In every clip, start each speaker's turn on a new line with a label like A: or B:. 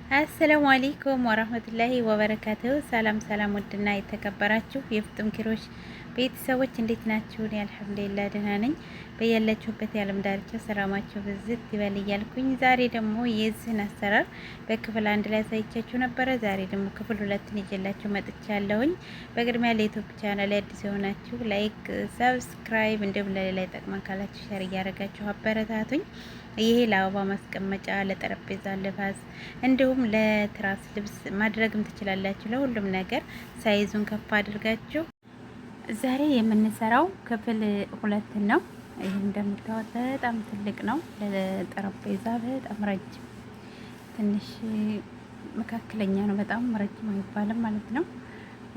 A: አሰላሙ አለይኩም ወራህመቱላሂ ወበረካቱሁ። ሰላም ሰላም፣ ውድና የተከበራችሁ የፍጡም ኪሮሽ ቤተሰቦች እንዴት ናችሁ? እኔ አልሐምዱሊላህ ደህና ነኝ። በያላችሁበት የዓለም ዳርቻ ሰላማችሁ ብዝት ይበል እያልኩኝ ዛሬ ደግሞ የዚህን አሰራር በክፍል 1 ላይ አሳይቻችሁ ነበረ። ዛሬ ደግሞ ክፍል 2ን ይዤላችሁ መጥቻለሁኝ። በቅድሚያ ለዩቲዩብ ቻናል አዲስ የሆናችሁ ላይክ፣ ሰብስክራይብ እንዲሁም ለሌላ ይጠቅማል ካላችሁ ሼር እያደረጋችሁ አበረታቱኝ። ይሄ ለአበባ ማስቀመጫ፣ ለጠረጴዛ፣ ለቫዝ እንዲሁም ለትራስ ልብስ ማድረግም ትችላላችሁ። ለሁሉም ነገር ሳይዙን ከፍ አድርጋችሁ ዛሬ የምንሰራው ክፍል 2 ነው። ይሄ እንደምታዩት በጣም ትልቅ ነው። ለጠረጴዛ በጣም ረጅም፣ ትንሽ መካከለኛ ነው። በጣም ረጅም አይባልም ማለት ነው።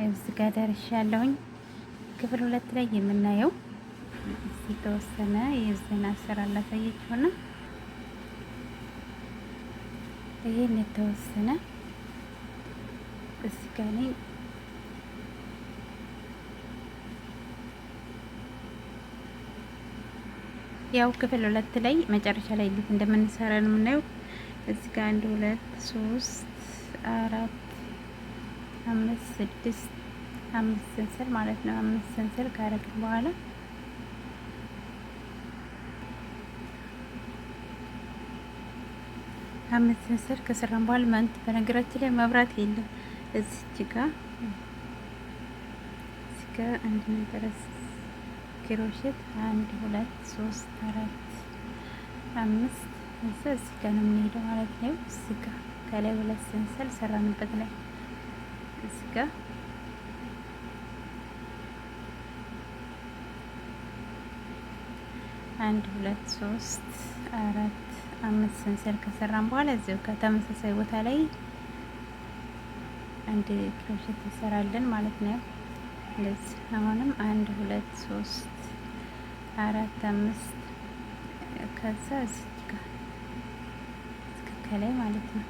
A: እዚህ ጋር ደርሻለሁኝ። ክፍል 2 ላይ የምናየው የተወሰነ የዚህን አሰራር ላሳያችሁና ይሄን የተወሰነ እዚህ ጋር ነኝ። ያው ክፍል 2 ላይ መጨረሻ ላይ እንዴት እንደምንሰራ ነው የምናየው። እዚህ ጋር 1 2 3 4 5 6 5 ሰንሰል ማለት ነው። 5 ሰንሰል ካረግን በኋላ አምስት ሰንሰል ከሰራን በኋላ ማንት በነገራችን ላይ መብራት የለም። እዚህ ጋር አንድ መንጠረስ ክሮሼት 1 2 3 4 5 እዚህ ጋር ነው የምንሄደው ማለት ነው። እዚህ ጋር ከላይ 2 ሰንሰል ሰራንበት ላይ እዚህ ጋር አንድ 2 3 4 5 ሰንሰል ከሰራን በኋላ እዚሁ ከተመሳሳይ ቦታ ላይ አንድ ክሮሼት እንሰራለን ማለት ነው። እንደዚህ አሁንም 1 2 3 4 5 ከዛ እዚህ ጋር ከላይ ማለት ነው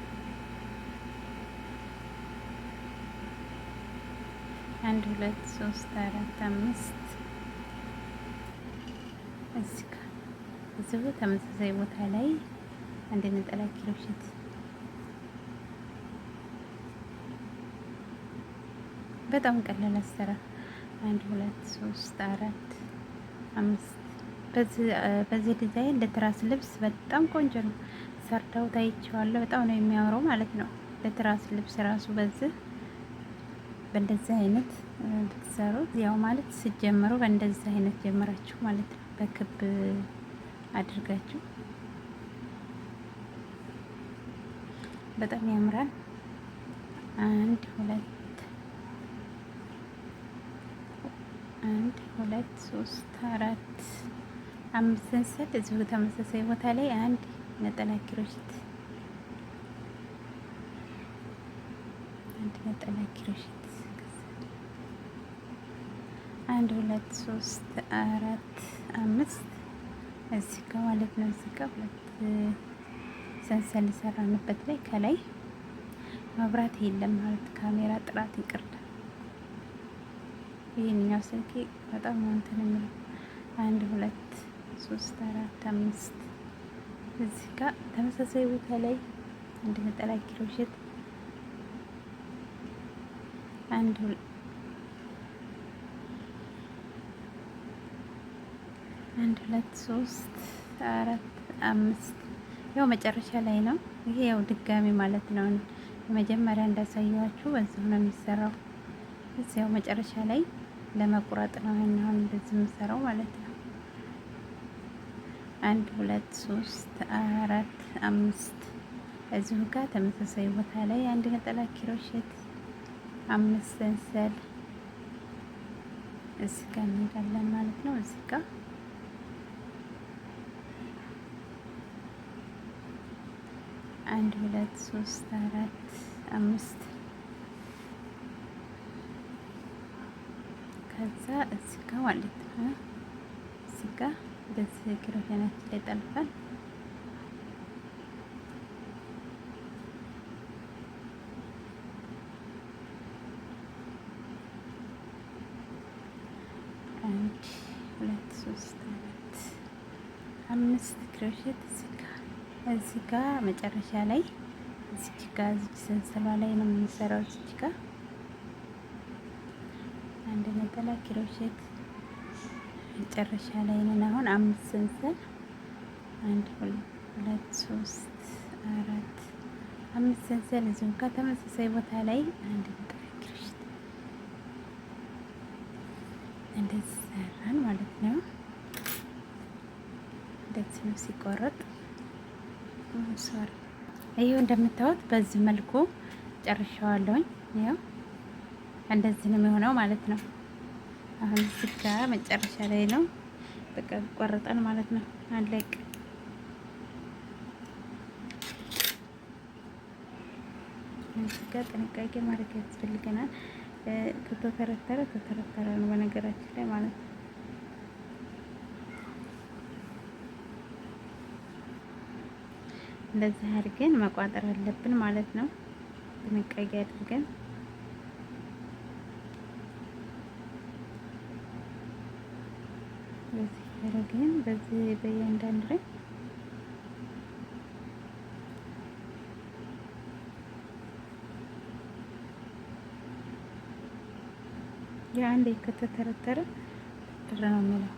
A: 1 2 3 4 5 እዚህ ጋር እዚሁ ተመሳሳይ ቦታ ላይ አንድ ነጠላ ክሮሼት በጣም ቀላል አሰራር 1 2 3 4 5 በዚህ ዲዛይን ለትራስ ልብስ በጣም ቆንጆ ነው። ሰርተው ታይቼዋለሁ። በጣም ነው የሚያምረው ማለት ነው። ለትራስ ልብስ ራሱ በእንደዚህ አይነት ብትሰሩ ያው ማለት ስትጀምሩ በእንደዚህ አይነት ጀምራችሁ ማለት ነው። በክብ አድርጋችሁ በጣም ያምራል። 1 2 3 4 5 ሰንሰል እዚሁ ተመሳሳይ ቦታ ላይ አንድ ነጠላ ክሮሼት ነጠላ ክሮሼት 1 2 3 4 5 እዚህ ጋር ማለት ነው። እዚህ ጋር 2 ሰንሰል ሰራንበት ላይ ከላይ መብራት የለም ማለት ካሜራ ጥራት ይቅርታ። ይሄንኛው ስልኬ በጣም ነው እንትን የሚለው 1 2 3 4 5 እዚህ ጋር ተመሳሳይ ቦታ ላይ አንድ ነጠላ ክሮሼት 1 2 3 4 5 ያው መጨረሻ ላይ ነው። ይሄ ያው ድጋሚ ማለት ነው። መጀመሪያ እንዳሳየዋችሁ በዛው ነው የሚሰራው። እዚያው መጨረሻ ላይ ለመቁረጥ ነው አሁን እንደዚህ የምሰራው ማለት ነው። 1 2 3 4 5 እዚሁ ጋር ተመሳሳይ ቦታ ላይ አንድ ነጠላ ክሮሼት 5 ሰንሰል እዚህ ጋር እንሄዳለን ማለት ነው። እዚህ ጋር 1 2 3 4 5 ከዛ እዚህ ጋር ማለት ነው። እዚህ ጋር በዚህ ክሮሼታችን ላይ ጠልፈን አንድ 2 3 4 5 ክሮሼት እዚህ ጋር መጨረሻ ላይ እዚህ ጋር እዚች ሰንሰሏ ላይ ነው የምንሰራው። እዚች ጋር አንድ ነጠላ ክሮሼት መጨረሻ ላይ ነን። አሁን 5 ሰንሰል 1 2 3 4 5 ሰንሰል እዚሁ ጋር ተመሳሳይ ቦታ ላይ አንድ ነጠላ ክሮሼት እንደዚህ ሰራን ማለት ነው። እንደዚህ ነው ሲቆረጥ። ሶሪ ይሄው እንደምታዩት በዚህ መልኩ ጨርሻዋለሁኝ። ይሄው እንደዚህ ነው የሚሆነው ማለት ነው። አሁን እዚህ ጋር መጨረሻ ላይ ነው በቃ ቆርጠን ማለት ነው። አለቅ እዚህ ጋር ጥንቃቄ ማድረግ ያስፈልገናል። ተተረተረ ነው በነገራችን ላይ ማለት ነው። እንደዚህ አድርገን መቋጠር አለብን ማለት ነው። ጥንቃቄ አድርገን በዚህ አድርገን በዚህ በእያንዳንዱ ላይ አንዴ ከተተረተረ ተረ ነው የሚለው።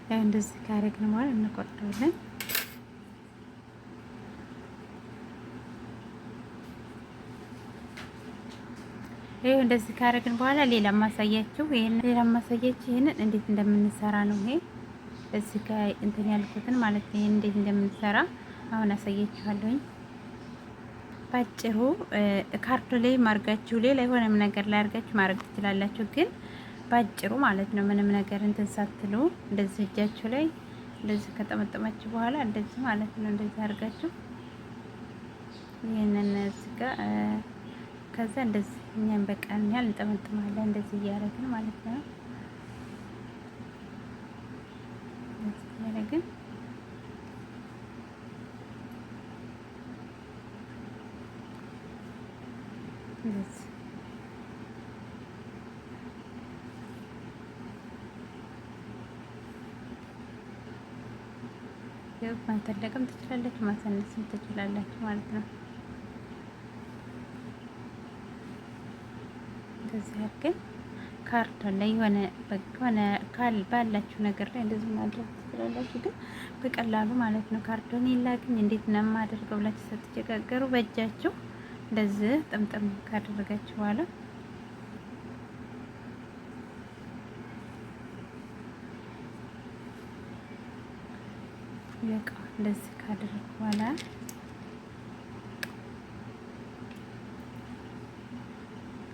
A: ያው እንደዚህ ካረግን ማለት እንቆርጠዋለን። ይሄው እንደዚህ ካረግን በኋላ ሌላ ማሳያችሁ ይሄንን እንዴት እንደምንሰራ ነው። ይሄ እዚህ ጋር እንትን ያልኩትን ማለት ነው። ይሄን እንዴት እንደምንሰራ አሁን አሳያችኋለሁኝ። ባጭሩ ካርዱ ላይ ማርጋችሁ ሌላ የሆነም ነገር ላይ አርጋችሁ ማድረግ ትችላላችሁ። ግን ባጭሩ ማለት ነው ምንም ነገር እንትን ሳትሉ እንደዚህ እጃችሁ ላይ እንደዚህ ከጠመጠማችሁ በኋላ እንደዚህ ማለት ነው እንደዚህ አርጋችሁ ይሄንን እዚህ ጋር ከዛ እንደዚህ እኛም በቃ ያህል እንጠመጥማለን እንደዚህ እያደረግን ማለት ነው። እንደዚህ እያደረግን እንደዚህ ያው ማተለቅም ትችላላችሁ ማሳነስም ትችላላችሁ ማለት ነው። እንደዚህ አድርገን ካርቶን ላይ የሆነ ባላችሁ ነገር ላይ እንደዚህ ማድረግ ትችላላችሁ። ግን በቀላሉ ማለት ነው። ካርቶን ይላክኝ እንዴት ነው የማደርገው ብላችሁ ስትቸገሩ በእጃችሁ እንደዚህ ጥምጥም ካደረጋችሁ በኋላ በቃ እንደዚህ ካደረኩ በኋላ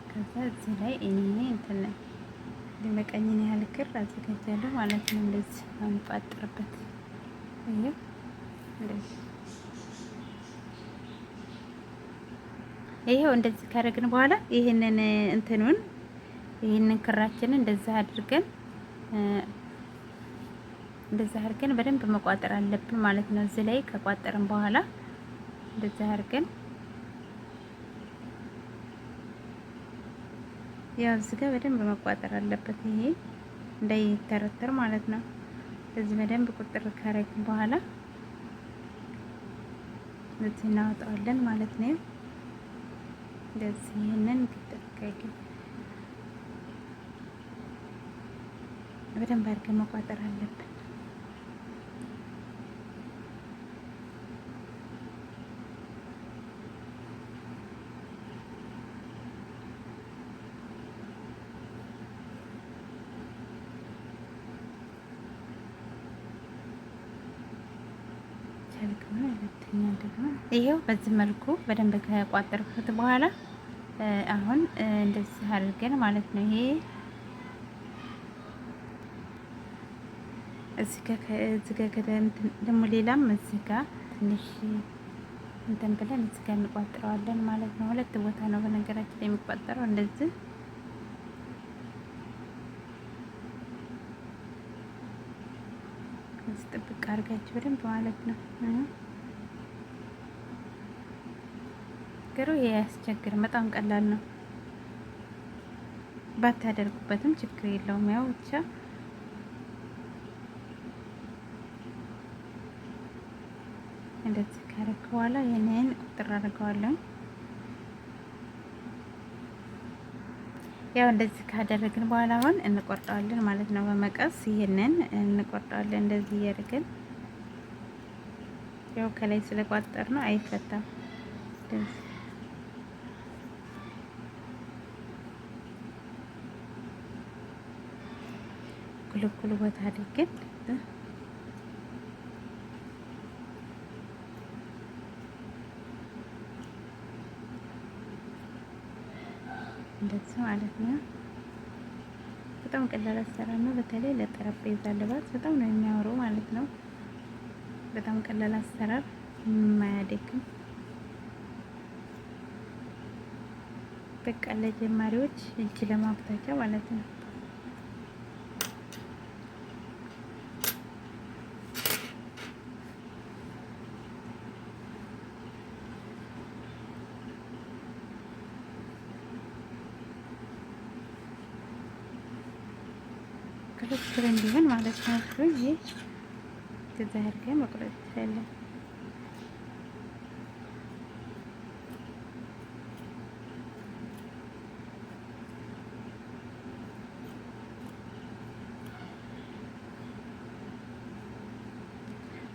A: ከዛ እዚህ ላይ እኔ እንትን ለመቀኝን ያህል ክር አዘጋጃለሁ ማለት ነው። እንደዚህ አንቋጥርበት ይሄው እንደዚህ ካደረግን በኋላ ይሄንን ክራችንን እንደዚህ አድርገን በደንብ መቋጠር አለብን ማለት ነው። እዚህ ላይ ከቋጠርን በኋላ እንደዚህ አድርገን ያው እዚህ ጋር በደንብ መቋጠር አለበት። ይሄ እንዳይተረተር ማለት ነው። እዚህ በደንብ ቁጥር ካረግን በኋላ እዚህ እናወጣዋለን ማለት ነው። እንደዚህ ይሄንን ግጥርቀቂ በደንብ አድርገን መቋጠር አለብን። ይሄው በዚህ መልኩ በደንብ ከቋጠርኩት በኋላ አሁን እንደዚህ አድርገን ማለት ነው። ይሄ እዚህ ጋር ደግሞ ሌላም እዚህ ጋር ትንሽ እንትን ብለን እዚህ ጋር እንቋጥረዋለን ማለት ነው። ሁለት ቦታ ነው በነገራችን ላይ የሚቋጠረው እንደዚህ ጥብቅ አድርጋችሁ በደንብ ማለት ነው። ነገሩ ይሄ አያስቸግርም፣ በጣም ቀላል ነው። ባታደርጉበትም ችግር የለውም። ያው ብቻ እንደዚህ ካረኩ ካደረግኩ በኋላ ይህንን ቁጥር አድርገዋለሁ። ያው እንደዚህ ካደረግን በኋላ አሁን እንቆርጠዋለን ማለት ነው። በመቀስ ይሄንን እንቆርጠዋለን እንደዚህ እያደረግን ያው ከላይ ስለቋጠር ነው አይፈታም። ኩልኩል ቦታ አድርገን እንደዚህ ማለት ነው። በጣም ቀላል አሰራር ነው። በተለይ ለጠረጴዛ ልባስ በጣም ነው የሚያምረው ማለት ነው። በጣም ቀላል አሰራር የማያደክም በቃ ለጀማሪዎች እጅ ለማፍታቻ ማለት ነው። ክርክር እንዲሆን ማለት ነው። ይሄ ከዛ አድርገን መቁረጥ ይችላል።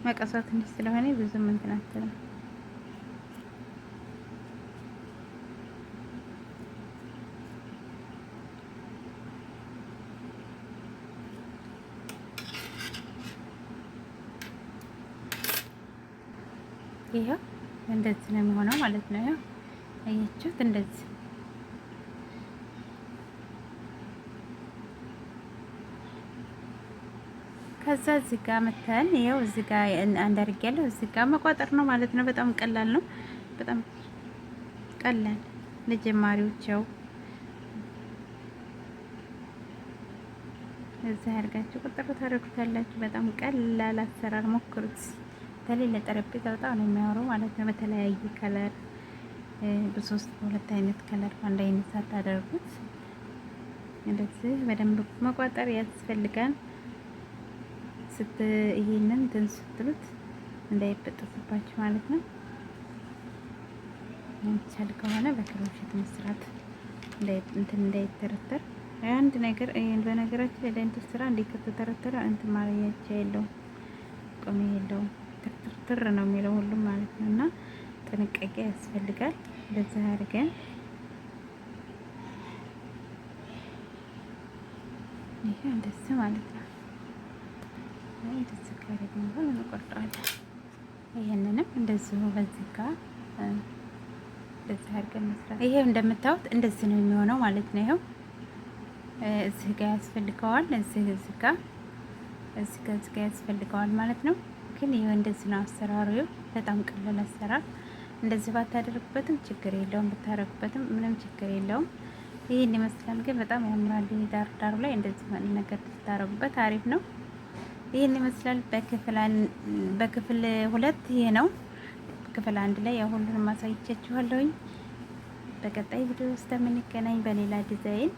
A: መቀሷ ትንሽ ስለሆነ ብዙም እንትን አትልም። ይሄው እንደዚህ ነው የሚሆነው ማለት ነው። ያው አያችሁት እንደዚህ ከዛ እዚህ ጋር መተን ይሄው እዚህ ጋር አንድ አድርጌያለሁ። እዚህ ጋር መቋጠር ነው ማለት ነው። በጣም ቀላል ነው። በጣም ቀላል ለጀማሪዎች ያው እዚህ አድርጋችሁ ቁጥር ታደርጉታላችሁ። በጣም ቀላል አሰራር ሞክሩት። በተለይ ለጠረጴዛ በጣም ነው የሚያምረው ማለት ነው። በተለያየ ከለር በሶስት ሁለት አይነት ከለር አንድ አይነት ሳታደርጉት እንደዚህ በደንብ መቋጠር ያስፈልጋል። ይሄንን እንትን ስትሉት እንዳይበጠስባችሁ ማለት ነው። የሚቻል ከሆነ በክሮሼት መስራት እንዳይተረተር አንድ ነገር በነገራችን ላይ ለእንትን ስራ እንዴት ከተተረተረ እንትን ማለያቻ የለውም፣ ቆሜ የለውም። ትርትር ነው የሚለው ሁሉም ማለት ነው። እና ጥንቃቄ ያስፈልጋል። በዛ አድርገን ይሄ እንደዚህ ማለት ነው። እንደዚህ ካደረግን በኋላ እንቆርጠዋለን። ይሄንንም እንደዚሁ በዚህ ጋር እንደዚህ አድርገን መስራት። ይሄ እንደምታዩት እንደዚህ ነው የሚሆነው ማለት ነው። ይሄው እዚህ ጋር ያስፈልገዋል፣ እዚህ ጋር ያስፈልገዋል ማለት ነው። ግን ይሄ እንደዚህ ነው አሰራሩ። በጣም ቀላል አሰራር። እንደዚህ ባታደርጉበትም ችግር የለውም፣ ብታረጉበትም ምንም ችግር የለውም። ይሄን ይመስላል። ግን በጣም ያምራል። ዳሩ ላይ እንደዚህ ነገር ብታረጉበት አሪፍ ነው። ይሄን ይመስላል። በክፍል 2 ይሄ ነው። ክፍል 1 ላይ ያው ሁሉንም ማሳይቻችኋለሁኝ። በቀጣይ ቪዲዮ ውስጥ የምንገናኝ በሌላ ዲዛይን።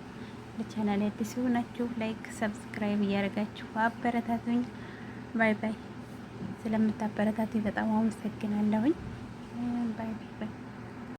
A: ለቻናል አዲስ ሆናችሁ ላይክ፣ ሰብስክራይብ እያደረጋችሁ አበረታቱኝ። ባይ ባይ። ስለምታበረታቱኝ በጣም አመሰግናለሁኝ። ባይ ባይ።